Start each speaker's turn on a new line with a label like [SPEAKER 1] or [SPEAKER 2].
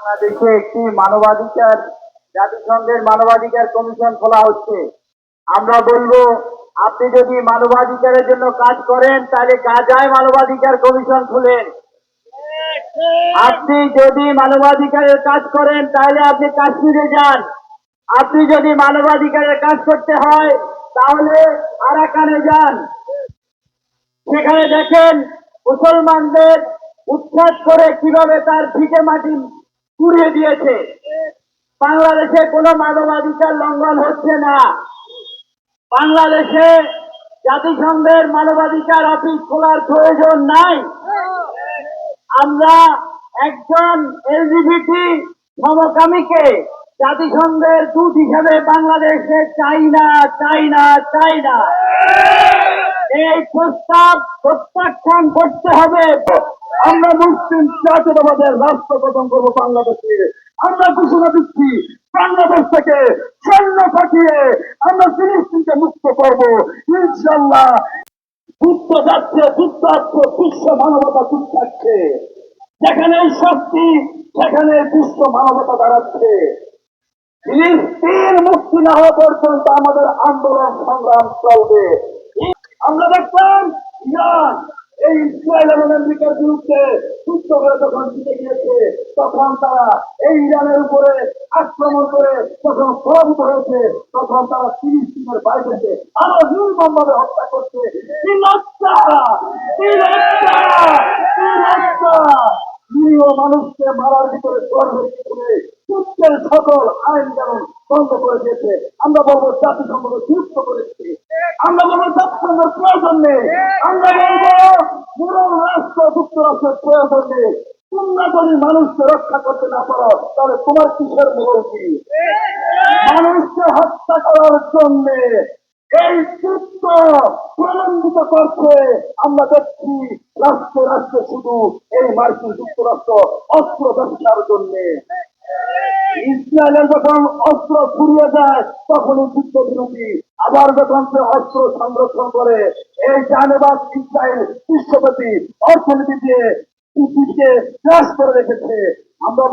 [SPEAKER 1] বাংলাদেশে একটি মানবাধিকার জাতিসংঘের মানবাধিকার কমিশন খোলা হচ্ছে। আমরা বলবো, আপনি যদি মানবাধিকারের জন্য কাজ করেন তাহলে গাজায় মানবাধিকার কমিশন খুলেন। আপনি যদি মানবাধিকারের কাজ করেন তাহলে আপনি কাশ্মীরে যান। আপনি যদি মানবাধিকারের কাজ করতে হয় তাহলে আরাকানে যান। সেখানে দেখেন মুসলমানদের উৎখাত করে কিভাবে তার ভিটে মাটি পুড়িয়ে দিয়েছে। বাংলাদেশে কোনো মানবাধিকার লঙ্ঘন হচ্ছে না। বাংলাদেশে জাতিসংঘের মানবাধিকার অফিস খোলার প্রয়োজন নাই। আমরা একজন এলজিবিটি সমকামীকে জাতিসংঘের দূত হিসেবে বাংলাদেশে চাই না, চাই না, চাই না। এই প্রস্তাব প্রত্যাখ্যান করতে হবে। আমরা মুসলিম জাতীয়তাবাদের রাষ্ট্র গঠন করবো বাংলাদেশে। আমরা ঘোষণা দিচ্ছি, বাংলাদেশ থেকে সৈন্য পাঠিয়ে আমরা ফিলিস্তিনকে মুক্ত করবো ইনশাল্লাহ। যুদ্ধ যাচ্ছে, যুদ্ধ আসছে, বিশ্ব মানবতা যুদ্ধ থাকছে। যেখানে শক্তি সেখানে বিশ্ব মানবতা দাঁড়াচ্ছে। ফিলিস্তিন মুক্তি না হওয়া পর্যন্ত আমাদের আন্দোলন সংগ্রাম চলবে। আমরা দেখলাম ইরান এই ইসরায়েল এবং আমেরিকার বিরুদ্ধে যুদ্ধ করে যখন জিতে গিয়েছে, তখন তারা এই ইরানের উপরে আক্রমণ করে যখন পরাজিত হয়েছে, তখন তারা ফিলিস্তিনের বাইরেতে আরো নির্মমভাবে হত্যা করছে। নিরীহ মানুষকে মারার ভিতরে যুদ্ধের সকল আইন যেমন বন্ধ করে দিয়েছে। আমরা বলবো জাতিসংঘকে যুক্ত করেছি। আমরা বলবো জাতিসংঘের প্রয়োজন নেই। আমরা বলবো পুরো রাষ্ট্র যুক্তরাষ্ট্রের প্রয়োজন নেই। তোমরা যদি মানুষকে রক্ষা করতে না পারো তাহলে তোমার কিসের মুরব্বী? মানুষকে হত্যা করার জন্য এই যুদ্ধ প্রলম্বিত করছে। আমরা দেখছি রাষ্ট্রে রাষ্ট্রে শুধু এই মার্কিন যুক্তরাষ্ট্র অস্ত্র ব্যবসার জন্য। ইসরায়েলের যখন অস্ত্র ফুরিয়ে যায় তখনই যুদ্ধ বিরোধী, আবার যখন সে অস্ত্র সংরক্ষণ করে এই জানেবাদ ইসরায়েল বিশ্বব্যাপী অর্থনীতি দিয়ে পৃথিবীকে গ্রাস করে রেখেছে। আমরা